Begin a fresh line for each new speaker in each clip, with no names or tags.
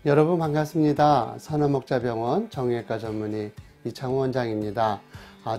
여러분 반갑습니다. 선한목자병원 정형외과 전문의 이창호 원장입니다.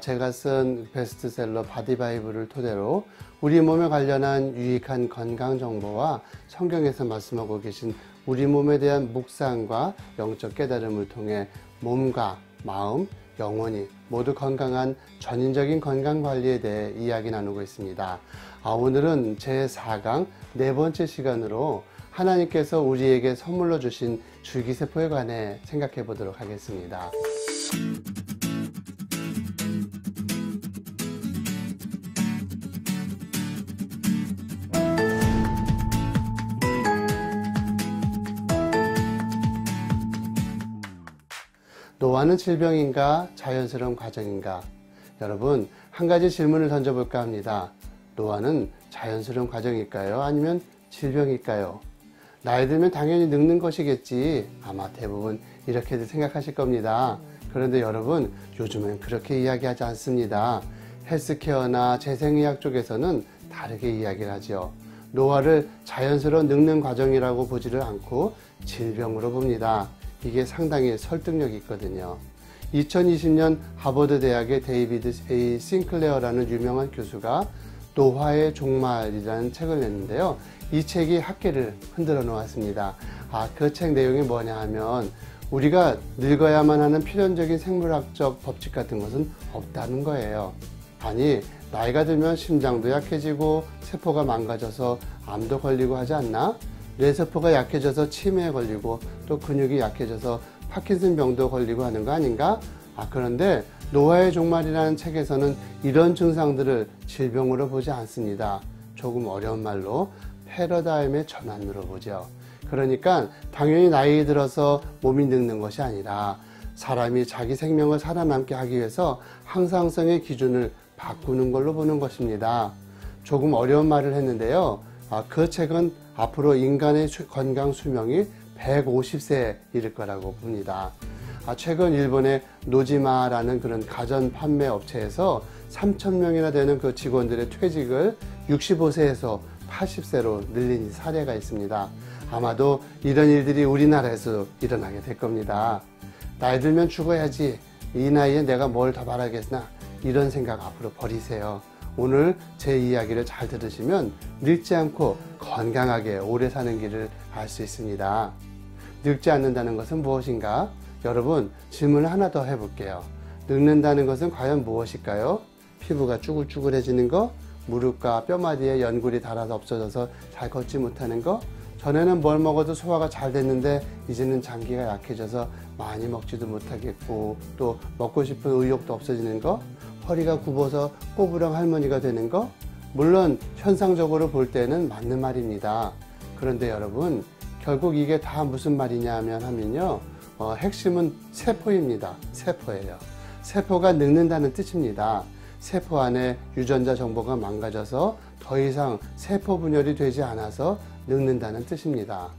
제가 쓴 베스트셀러 바디바이블을 토대로 우리 몸에 관련한 유익한 건강 정보와 성경에서 말씀하고 계신 우리 몸에 대한 묵상과 영적 깨달음을 통해 몸과 마음, 영혼이 모두 건강한 전인적인 건강관리에 대해 이야기 나누고 있습니다. 오늘은 제4강 네 번째 시간으로 하나님께서 우리에게 선물로 주신 줄기세포에 관해 생각해 보도록 하겠습니다. 노화는 질병인가 자연스러운 과정인가? 여러분, 한 가지 질문을 던져볼까 합니다. 노화는 자연스러운 과정일까요? 아니면 질병일까요? 나이 들면 당연히 늙는 것이겠지. 아마 대부분 이렇게들 생각하실 겁니다. 그런데 여러분, 요즘은 그렇게 이야기하지 않습니다. 헬스케어나 재생의학 쪽에서는 다르게 이야기를 하죠. 노화를 자연스러운 늙는 과정이라고 보지를 않고 질병으로 봅니다. 이게 상당히 설득력이 있거든요. 2020년 하버드 대학의 데이비드 A. 싱클레어라는 유명한 교수가 노화의 종말이라는 책을 냈는데요. 이 책이 학계를 흔들어 놓았습니다. 그 책 내용이 뭐냐 하면 우리가 늙어야만 하는 필연적인 생물학적 법칙 같은 것은 없다는 거예요. 아니, 나이가 들면 심장도 약해지고 세포가 망가져서 암도 걸리고 하지 않나? 뇌세포가 약해져서 치매에 걸리고 또 근육이 약해져서 파킨슨 병도 걸리고 하는 거 아닌가? 그런데 노화의 종말이라는 책에서는 이런 증상들을 질병으로 보지 않습니다. 조금 어려운 말로 패러다임의 전환으로 보죠. 그러니까 당연히 나이 들어서 몸이 늙는 것이 아니라 사람이 자기 생명을 살아남게 하기 위해서 항상성의 기준을 바꾸는 걸로 보는 것입니다. 조금 어려운 말을 했는데요. 그 책은 앞으로 인간의 건강 수명이 150세에 이를 거라고 봅니다. 최근 일본의 노지마라는 그런 가전 판매 업체에서 3,000명이나 되는 그 직원들의 퇴직을 65세에서 80세로 늘린 사례가 있습니다. 아마도 이런 일들이 우리나라에서 일어나게 될 겁니다. 나이 들면 죽어야지. 이 나이에 내가 뭘 더 바라겠나? 이런 생각 앞으로 버리세요. 오늘 제 이야기를 잘 들으시면 늙지 않고 건강하게 오래 사는 길을 알 수 있습니다. 늙지 않는다는 것은 무엇인가? 여러분, 질문을 하나 더 해볼게요. 늙는다는 것은 과연 무엇일까요? 피부가 쭈글쭈글해지는 거? 무릎과 뼈마디에 연골이 닳아서 없어져서 잘 걷지 못하는 거? 전에는 뭘 먹어도 소화가 잘 됐는데 이제는 장기가 약해져서 많이 먹지도 못하겠고 또 먹고 싶은 의욕도 없어지는 거? 허리가 굽어서 꼬부랑 할머니가 되는 거? 물론 현상적으로 볼 때는 맞는 말입니다. 그런데 여러분, 결국 이게 다 무슨 말이냐 하면요. 핵심은 세포입니다. 세포예요. 세포가 늙는다는 뜻입니다. 세포 안에 유전자 정보가 망가져서 더 이상 세포 분열이 되지 않아서 늙는다는 뜻입니다.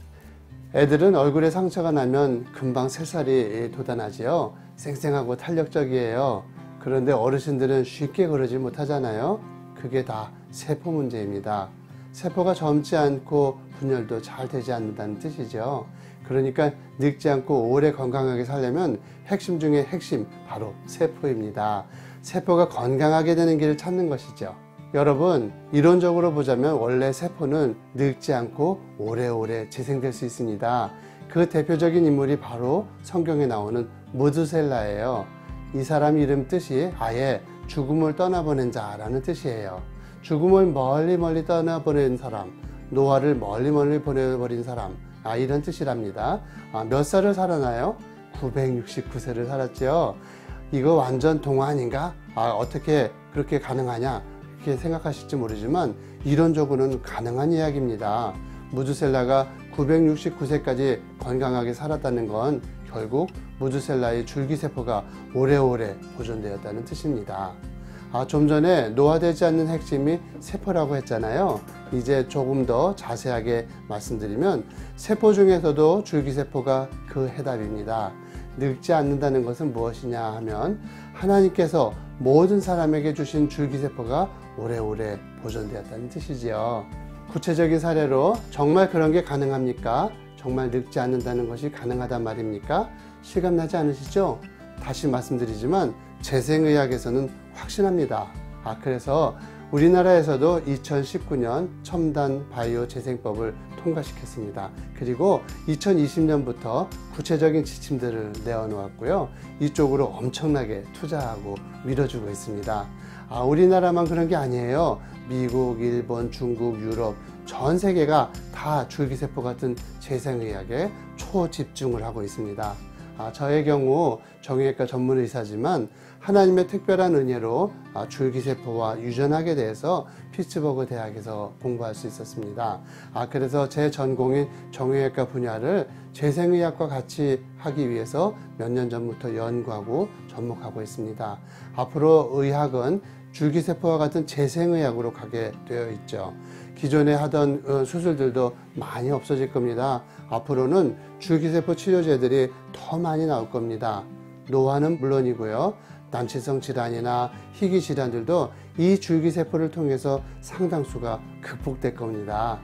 애들은 얼굴에 상처가 나면 금방 새살이 돋아나지요. 쌩쌩하고 탄력적이에요. 그런데 어르신들은 쉽게 그러지 못하잖아요. 그게 다 세포 문제입니다. 세포가 젊지 않고 분열도 잘 되지 않는다는 뜻이죠. 그러니까 늙지 않고 오래 건강하게 살려면 핵심 중에 핵심 바로 세포입니다. 세포가 건강하게 되는 길을 찾는 것이죠. 여러분, 이론적으로 보자면 원래 세포는 늙지 않고 오래오래 재생될 수 있습니다. 그 대표적인 인물이 바로 성경에 나오는 무드셀라예요. 이 사람 이름 뜻이 아예 죽음을 떠나보낸 자라는 뜻이에요. 죽음을 멀리 떠나보낸 사람, 노화를 멀리 보내버린 사람, 이런 뜻이랍니다. 몇 살을 살았나요? 969세를 살았죠. 이거 완전 동화 아닌가? 어떻게 그렇게 가능하냐? 그렇게 생각하실지 모르지만 이론적으로는 가능한 이야기입니다. 무드셀라가 969세까지 건강하게 살았다는 건 결국 무드셀라의 줄기세포가 오래오래 보존되었다는 뜻입니다. 좀 전에 노화되지 않는 핵심이 세포라고 했잖아요. 이제 조금 더 자세하게 말씀드리면 세포 중에서도 줄기세포가 그 해답입니다. 늙지 않는다는 것은 무엇이냐 하면 하나님께서 모든 사람에게 주신 줄기세포가 오래오래 보존되었다는 뜻이지요. 구체적인 사례로 정말 그런 게 가능합니까? 정말 늙지 않는다는 것이 가능하단 말입니까? 실감나지 않으시죠? 다시 말씀드리지만 재생의학에서는 확신합니다. 그래서 우리나라에서도 2019년 첨단 바이오 재생법을 통과시켰습니다. 그리고 2020년부터 구체적인 지침들을 내어놓았고요. 이쪽으로 엄청나게 투자하고 밀어주고 있습니다. 우리나라만 그런 게 아니에요. 미국, 일본, 중국, 유럽 전 세계가 다 줄기세포 같은 재생의학에 초집중을 하고 있습니다. 저의 경우 정형외과 전문의사지만 하나님의 특별한 은혜로 줄기세포와 유전학에 대해서 피츠버그 대학에서 공부할 수 있었습니다. 그래서 제 전공인 정형외과 분야를 재생의학과 같이 하기 위해서 몇 년 전부터 연구하고 접목하고 있습니다. 앞으로 의학은 줄기세포와 같은 재생의학으로 가게 되어 있죠. 기존에 하던 수술들도 많이 없어질 겁니다. 앞으로는 줄기세포 치료제들이 더 많이 나올 겁니다. 노화는 물론이고요. 난치성 질환이나 희귀 질환들도 이 줄기세포를 통해서 상당수가 극복될 겁니다.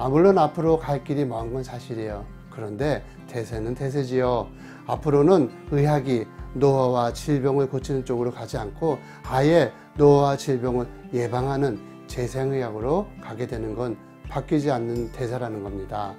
물론 앞으로 갈 길이 먼 건 사실이에요. 그런데 대세는 대세지요. 앞으로는 의학이 노화와 질병을 고치는 쪽으로 가지 않고 아예 노화와 질병을 예방하는 재생의학으로 가게 되는 건 바뀌지 않는 대세라는 겁니다.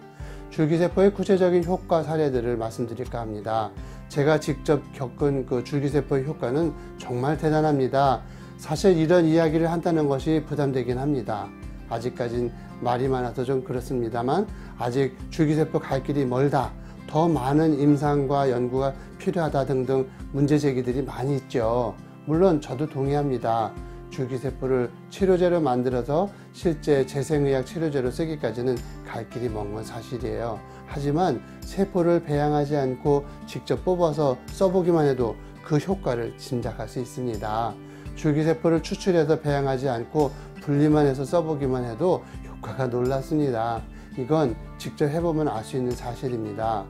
줄기세포의 구체적인 효과 사례들을 말씀드릴까 합니다. 제가 직접 겪은 그 줄기세포의 효과는 정말 대단합니다. 사실 이런 이야기를 한다는 것이 부담되긴 합니다. 아직까진 말이 많아서 좀 그렇습니다만 아직 줄기세포 갈 길이 멀다. 더 많은 임상과 연구가 필요하다 등등 문제 제기들이 많이 있죠. 물론 저도 동의합니다. 줄기세포를 치료제로 만들어서 실제 재생의학 치료제로 쓰기까지는 갈 길이 먼 건 사실이에요. 하지만 세포를 배양하지 않고 직접 뽑아서 써보기만 해도 그 효과를 짐작할 수 있습니다. 줄기세포를 추출해서 배양하지 않고 분리만 해서 써보기만 해도 효과가 놀랍습니다. 이건 직접 해보면 알 수 있는 사실입니다.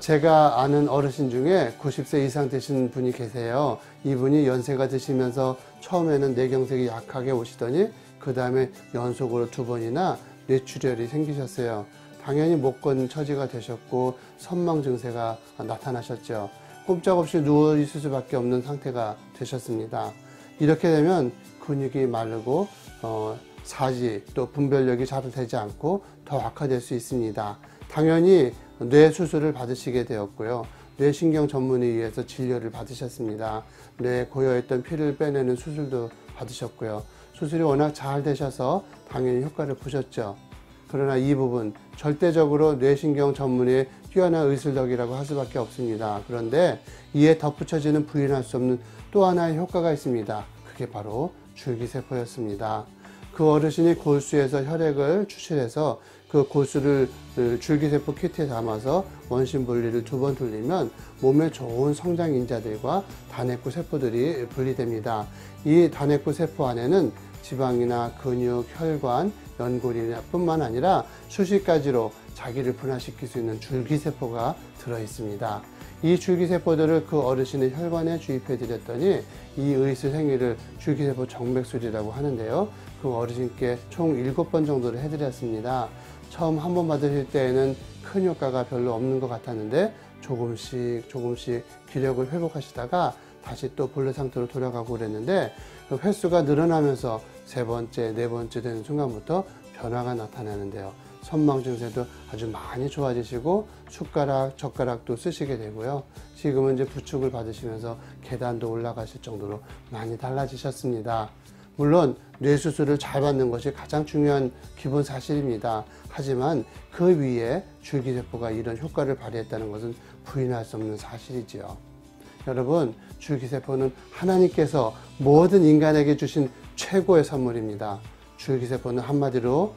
제가 아는 어르신 중에 90세 이상 되신 분이 계세요. 이분이 연세가 드시면서 처음에는 뇌경색이 약하게 오시더니 그 다음에 연속으로 2번이나 뇌출혈이 생기셨어요. 당연히 못 걷는 처지가 되셨고 선망 증세가 나타나셨죠. 꼼짝없이 누워 있을 수밖에 없는 상태가 되셨습니다. 이렇게 되면 근육이 마르고 사지 또 분별력이 잘 되지 않고 더 악화될 수 있습니다. 당연히 뇌 수술을 받으시게 되었고요. 뇌신경 전문의에서 진료를 받으셨습니다. 뇌에 고여있던 피를 빼내는 수술도 받으셨고요. 수술이 워낙 잘 되셔서 당연히 효과를 보셨죠. 그러나 이 부분 절대적으로 뇌신경 전문의의 뛰어난 의술력이라고 할 수밖에 없습니다. 그런데 이에 덧붙여지는 부인할 수 없는 또 하나의 효과가 있습니다. 그게 바로 줄기세포였습니다. 그 어르신이 골수에서 혈액을 추출해서 그 골수를 줄기세포 키트에 담아서 원심 분리를 2번 돌리면 몸에 좋은 성장 인자들과 단핵구 세포들이 분리됩니다. 이 단핵구 세포 안에는 지방이나 근육, 혈관, 연골뿐만 아니라 수십 가지로 자기를 분화시킬 수 있는 줄기세포가 들어있습니다. 이 줄기세포들을 그 어르신의 혈관에 주입해 드렸더니 이 의술 행위를 줄기세포 정맥술이라고 하는데요. 그 어르신께 총 7번 정도를 해드렸습니다. 처음 한 번 받으실 때에는 큰 효과가 별로 없는 것 같았는데 조금씩 기력을 회복하시다가 다시 또 본래 상태로 돌아가고 그랬는데 그 횟수가 늘어나면서 3번째, 4번째 되는 순간부터 변화가 나타나는데요. 선망 증세도 아주 많이 좋아지시고 숟가락, 젓가락도 쓰시게 되고요. 지금은 이제 부축을 받으시면서 계단도 올라가실 정도로 많이 달라지셨습니다. 물론 뇌수술을 잘 받는 것이 가장 중요한 기본 사실입니다. 하지만 그 위에 줄기세포가 이런 효과를 발휘했다는 것은 부인할 수 없는 사실이지요. 여러분, 줄기세포는 하나님께서 모든 인간에게 주신 최고의 선물입니다. 줄기세포는 한마디로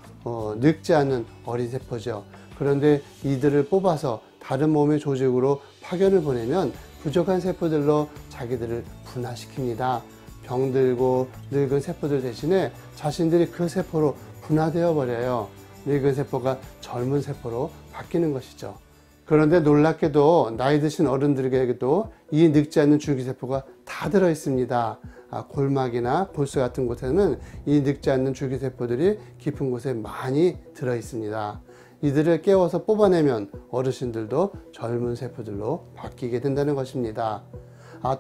늙지 않는 어린 세포죠. 그런데 이들을 뽑아서 다른 몸의 조직으로 파견을 보내면 부족한 세포들로 자기들을 분화시킵니다. 병들고 늙은 세포들 대신에 자신들이 그 세포로 분화되어 버려요. 늙은 세포가 젊은 세포로 바뀌는 것이죠. 그런데 놀랍게도 나이 드신 어른들에게도 이 늙지 않는 줄기세포가 다 들어 있습니다. 골막이나 골수 같은 곳에는 이 늙지 않는 줄기세포들이 깊은 곳에 많이 들어 있습니다. 이들을 깨워서 뽑아내면 어르신들도 젊은 세포들로 바뀌게 된다는 것입니다.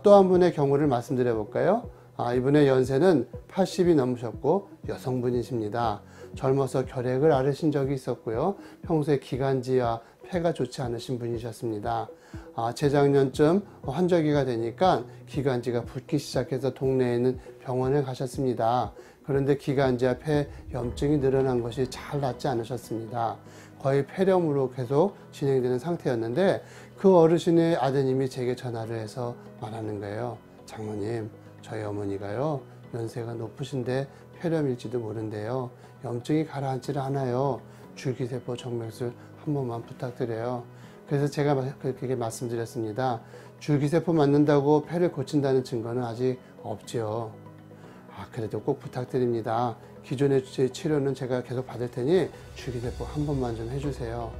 또 한 분의 경우를 말씀드려 볼까요? 이분의 연세는 80이 넘으셨고 여성분이십니다. 젊어서 결핵을 앓으신 적이 있었고요. 평소에 기관지와 폐가 좋지 않으신 분이셨습니다. 재작년쯤 환절기가 되니까 기관지가 붓기 시작해서 동네에 있는 병원에 가셨습니다. 그런데 기관지와 폐 염증이 늘어난 것이 잘 낫지 않으셨습니다. 거의 폐렴으로 계속 진행되는 상태였는데 그 어르신의 아드님이 제게 전화를 해서 말하는 거예요. 장로님, 저희 어머니가요, 연세가 높으신데 폐렴일지도 모른대요. 염증이 가라앉지를 않아요. 줄기세포 정맥술 한 번만 부탁드려요. 그래서 제가 그렇게 말씀드렸습니다. 줄기세포 맞는다고 폐를 고친다는 증거는 아직 없죠. 그래도 꼭 부탁드립니다. 기존의 치료는 제가 계속 받을 테니 줄기세포 한 번만 좀 해주세요.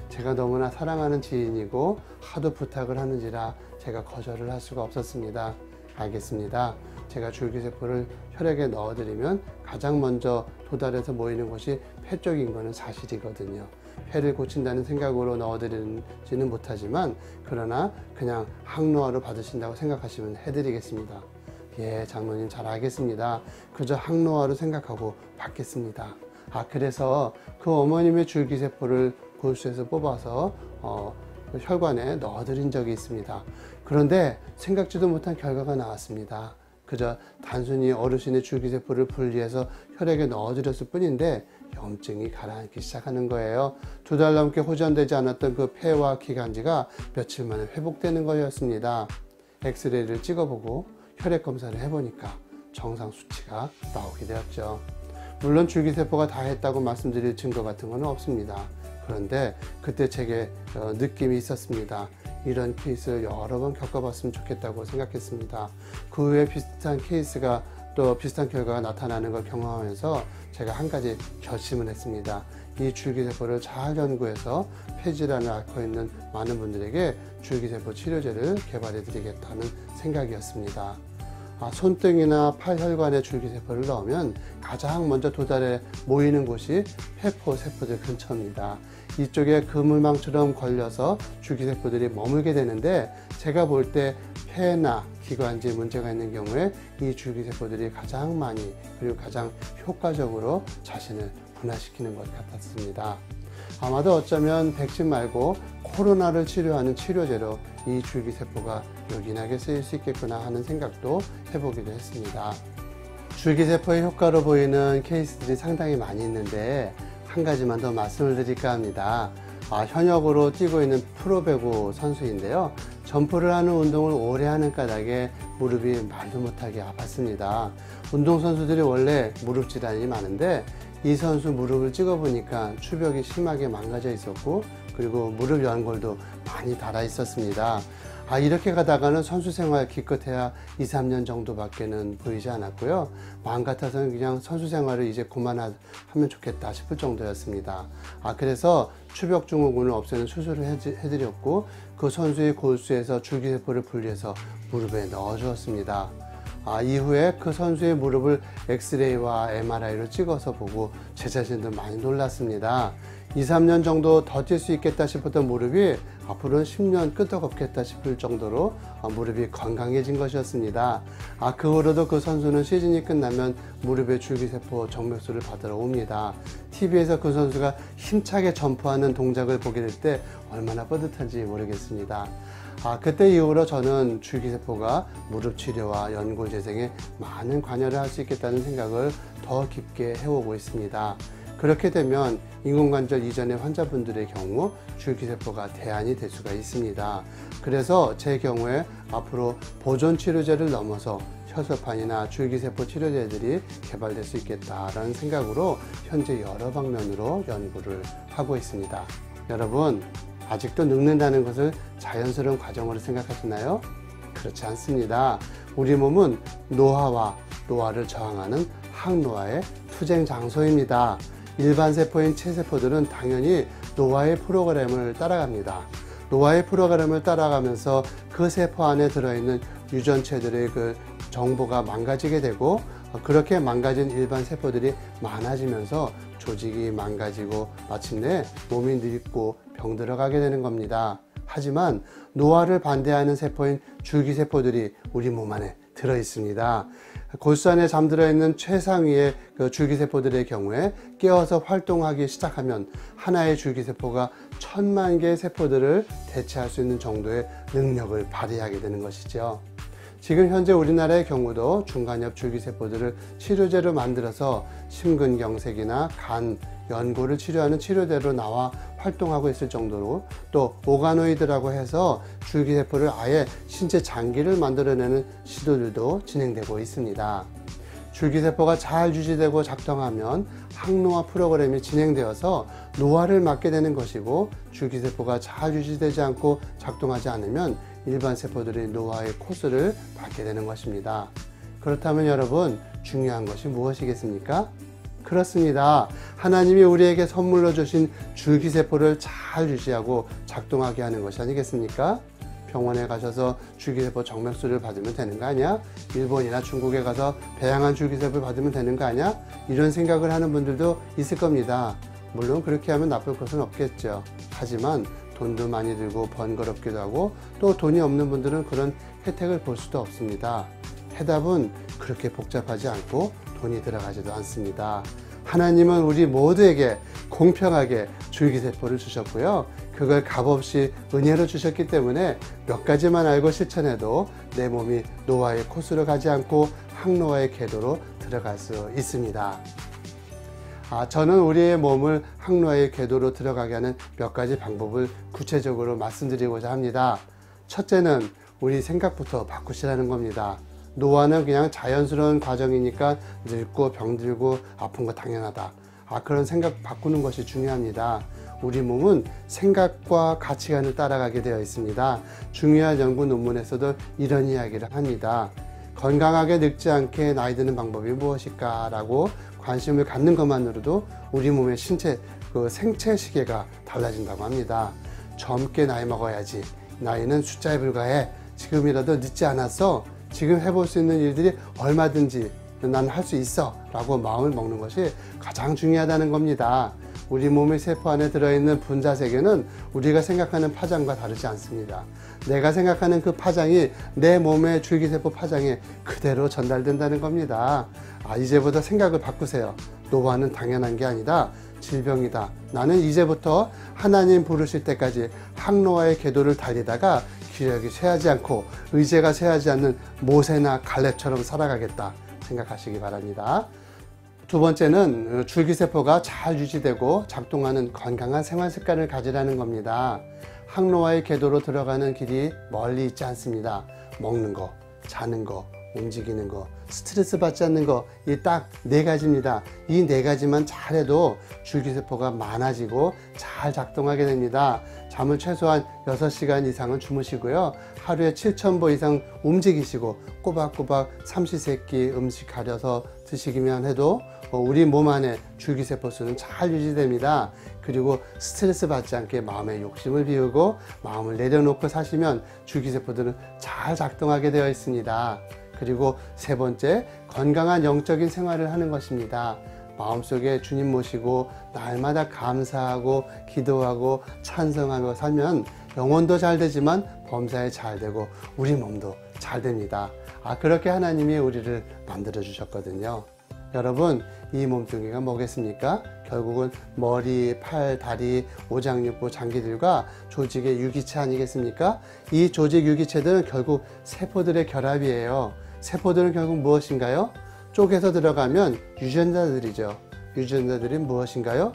제가 너무나 사랑하는 지인이고 하도 부탁을 하는지라 제가 거절을 할 수가 없었습니다. 알겠습니다. 제가 줄기세포를 혈액에 넣어드리면 가장 먼저 도달해서 모이는 곳이 폐 쪽인 것은 사실이거든요. 폐를 고친다는 생각으로 넣어드리지는 못하지만 그러나 그냥 항노화로 받으신다고 생각하시면 해드리겠습니다. 예, 장로님 잘 알겠습니다. 그저 항노화로 생각하고 받겠습니다. 그래서 그 어머님의 줄기세포를 골수에서 뽑아서 혈관에 넣어드린 적이 있습니다. 그런데 생각지도 못한 결과가 나왔습니다. 그저 단순히 어르신의 줄기세포를 분리해서 혈액에 넣어드렸을 뿐인데 염증이 가라앉기 시작하는 거예요. 2달 넘게 호전되지 않았던 그 폐와 기관지가 며칠 만에 회복되는 거였습니다. 엑스레이를 찍어보고 혈액 검사를 해보니까 정상 수치가 나오게 되었죠. 물론 줄기세포가 다 했다고 말씀드릴 증거 같은 건 없습니다. 그런데 그때 제게 느낌이 있었습니다. 이런 케이스를 여러 번 겪어봤으면 좋겠다고 생각했습니다. 그 후에 비슷한 케이스가 또 비슷한 결과가 나타나는 걸 경험하면서 제가 한 가지 결심을 했습니다. 이 줄기세포를 잘 연구해서 폐질환을 앓고 있는 많은 분들에게 줄기세포 치료제를 개발해 드리겠다는 생각이었습니다. 손등이나 팔 혈관에 줄기세포를 넣으면 가장 먼저 도달해 모이는 곳이 폐포 세포들 근처입니다. 이쪽에 그물망처럼 걸려서 줄기세포들이 머물게 되는데 제가 볼 때 폐나 기관지에 문제가 있는 경우에 이 줄기세포들이 가장 많이 그리고 가장 효과적으로 자신을 분화시키는 것 같았습니다. 아마도 어쩌면 백신 말고 코로나를 치료하는 치료제로 이 줄기세포가 요긴하게 쓰일 수 있겠구나 하는 생각도 해보기도 했습니다. 줄기세포의 효과로 보이는 케이스들이 상당히 많이 있는데 한 가지만 더 말씀을 드릴까 합니다. 현역으로 뛰고 있는 프로배구 선수인데요. 점프를 하는 운동을 오래 하는 까닭에 무릎이 말도 못하게 아팠습니다. 운동선수들이 원래 무릎 질환이 많은데 이 선수 무릎을 찍어보니까 추벽이 심하게 망가져 있었고 그리고 무릎 연골도 많이 달 있었습니다. 이렇게 가다가는 선수 생활 기껏해야 2, 3년 정도밖에는 보이지 않았고요. 마음 같아서는 그냥 선수 생활을 이제 그만하면 좋겠다 싶을 정도였습니다. 그래서 추벽 증후군을 없애는 수술을 해드렸고 그 선수의 골수에서 줄기세포를 분리해서 무릎에 넣어 주었습니다. 이후에 그 선수의 무릎을 엑스레이와 MRI로 찍어서 보고 제 자신도 많이 놀랐습니다. 2, 3년 정도 더 뛸 수 있겠다 싶었던 무릎이 앞으로는 10년 끄떡없겠다 싶을 정도로 무릎이 건강해진 것이었습니다. 그 후로도 그 선수는 시즌이 끝나면 무릎의 줄기세포 정맥술을 받으러 옵니다. TV에서 그 선수가 힘차게 점프하는 동작을 보게 될 때 얼마나 뿌듯한지 모르겠습니다. 그때 이후로 저는 줄기세포가 무릎 치료와 연골 재생에 많은 관여를 할 수 있겠다는 생각을 더 깊게 해오고 있습니다. 그렇게 되면 인공관절 이전의 환자분들의 경우 줄기세포가 대안이 될 수가 있습니다. 그래서 제 경우에 앞으로 보존 치료제를 넘어서 혈소판이나 줄기세포 치료제들이 개발될 수 있겠다라는 생각으로 현재 여러 방면으로 연구를 하고 있습니다. 여러분, 아직도 늙는다는 것을 자연스러운 과정으로 생각하시나요? 그렇지 않습니다. 우리 몸은 노화와 노화를 저항하는 항노화의 투쟁 장소입니다. 일반 세포인 체세포들은 당연히 노화의 프로그램을 따라갑니다. 노화의 프로그램을 따라가면서 그 세포 안에 들어있는 유전체들의 그 정보가 망가지게 되고 그렇게 망가진 일반 세포들이 많아지면서 조직이 망가지고 마침내 몸이 늙고 병들어가게 되는 겁니다. 하지만 노화를 반대하는 세포인 줄기세포들이 우리 몸 안에 들어 있습니다. 골수 안에 잠들어 있는 최상위의 줄기세포들의 경우에 깨어서 활동하기 시작하면 하나의 줄기세포가 1000만 개의 세포들을 대체할 수 있는 정도의 능력을 발휘하게 되는 것이죠. 지금 현재 우리나라의 경우도 중간엽 줄기세포들을 치료제로 만들어서 심근경색이나 간, 연고를 치료하는 치료제로 나와 활동하고 있을 정도로, 또 오가노이드라고 해서 줄기세포를 아예 신체 장기를 만들어내는 시도들도 진행되고 있습니다. 줄기세포가 잘 유지되고 작동하면 항노화 프로그램이 진행되어서 노화를 막게 되는 것이고, 줄기세포가 잘 유지되지 않고 작동하지 않으면 일반 세포들이 노화의 코스를 밟게 되는 것입니다. 그렇다면 여러분, 중요한 것이 무엇이겠습니까? 그렇습니다. 하나님이 우리에게 선물로 주신 줄기세포를 잘 유지하고 작동하게 하는 것이 아니겠습니까? 병원에 가셔서 줄기세포 정맥수를 받으면 되는 거 아니야? 일본이나 중국에 가서 배양한 줄기세포를 받으면 되는 거 아니야? 이런 생각을 하는 분들도 있을 겁니다. 물론 그렇게 하면 나쁠 것은 없겠죠. 하지만 돈도 많이 들고 번거롭기도 하고, 또 돈이 없는 분들은 그런 혜택을 볼 수도 없습니다. 해답은 그렇게 복잡하지 않고 돈이 들어가지도 않습니다. 하나님은 우리 모두에게 공평하게 줄기세포를 주셨고요. 그걸 값없이 은혜로 주셨기 때문에 몇 가지만 알고 실천해도 내 몸이 노화의 코스로 가지 않고 항노화의 궤도로 들어갈 수 있습니다. 저는 우리의 몸을 항노화의 궤도로 들어가게 하는 몇 가지 방법을 구체적으로 말씀드리고자 합니다. 첫째는 우리 생각부터 바꾸시라는 겁니다. 노화는 그냥 자연스러운 과정이니까 늙고 병들고 아픈 거 당연하다. 그런 생각 바꾸는 것이 중요합니다. 우리 몸은 생각과 가치관을 따라가게 되어 있습니다. 중요한 연구 논문에서도 이런 이야기를 합니다. 건강하게 늙지 않게 나이 드는 방법이 무엇일까? 라고 관심을 갖는 것만으로도 우리 몸의 생체 시계가 달라진다고 합니다. 젊게 나이 먹어야지. 나이는 숫자에 불과해. 지금이라도 늦지 않았어. 지금 해볼 수 있는 일들이 얼마든지 난 할 수 있어 라고 마음을 먹는 것이 가장 중요하다는 겁니다. 우리 몸의 세포 안에 들어있는 분자 세계는 우리가 생각하는 파장과 다르지 않습니다. 내가 생각하는 그 파장이 내 몸의 줄기세포 파장에 그대로 전달된다는 겁니다. 이제부터 생각을 바꾸세요. 노화는 당연한 게 아니다. 질병이다. 나는 이제부터 하나님 부르실 때까지 항노화의 궤도를 달리다가 기력이 쇠하지 않고 의지가 쇠하지 않는 모세나 갈렙처럼 살아가겠다 생각하시기 바랍니다. 두 번째는 줄기세포가 잘 유지되고 작동하는 건강한 생활 습관을 가지라는 겁니다. 항노화의 궤도로 들어가는 길이 멀리 있지 않습니다. 먹는 거, 자는 거, 움직이는 거, 스트레스 받지 않는 거, 이 딱 4가지입니다. 이 4가지만 잘해도 줄기세포가 많아지고 잘 작동하게 됩니다. 잠을 최소한 6시간 이상은 주무시고요. 하루에 7,000보 이상 움직이시고 꼬박꼬박 삼시세끼 음식 가려서 드시기만 해도 우리 몸 안에 줄기세포 수는 잘 유지됩니다. 그리고 스트레스 받지 않게 마음의 욕심을 비우고 마음을 내려놓고 사시면 줄기세포들은 잘 작동하게 되어 있습니다. 그리고 세 번째, 건강한 영적인 생활을 하는 것입니다. 마음속에 주님 모시고 날마다 감사하고 기도하고 찬송하며 살면 영혼도 잘 되지만 범사에 잘 되고 우리 몸도 잘 됩니다. 그렇게 하나님이 우리를 만들어 주셨거든요. 여러분, 이 몸뚱이가 뭐겠습니까? 결국은 머리, 팔, 다리, 오장육부, 장기들과 조직의 유기체 아니겠습니까? 이 조직 유기체들은 결국 세포들의 결합이에요. 세포들은 결국 무엇인가요? 쪼개서 들어가면 유전자들이죠. 유전자들이 무엇인가요?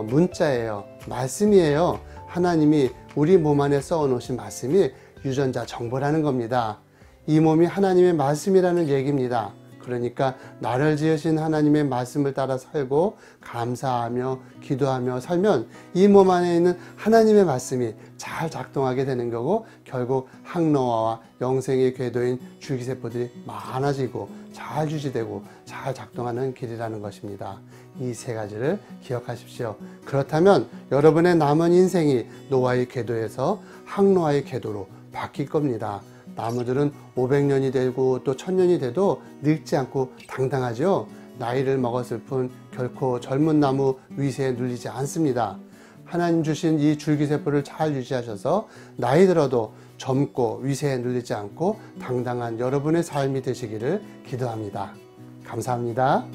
문자예요. 말씀이에요. 하나님이 우리 몸 안에 써 놓으신 말씀이 유전자 정보라는 겁니다. 이 몸이 하나님의 말씀이라는 얘기입니다. 그러니까 나를 지으신 하나님의 말씀을 따라 살고 감사하며 기도하며 살면 이 몸 안에 있는 하나님의 말씀이 잘 작동하게 되는 거고, 결국 항노화와 영생의 궤도인 줄기세포들이 많아지고 잘 유지되고 잘 작동하는 길이라는 것입니다. 이 3가지를 기억하십시오. 그렇다면 여러분의 남은 인생이 노화의 궤도에서 항노화의 궤도로 바뀔 겁니다. 나무들은 500년이 되고 또 1000년이 돼도 늙지 않고 당당하죠. 나이를 먹었을 뿐 결코 젊은 나무 위세에 눌리지 않습니다. 하나님 주신 이 줄기세포를 잘 유지하셔서 나이 들어도 젊고 위세에 눌리지 않고 당당한 여러분의 삶이 되시기를 기도합니다. 감사합니다.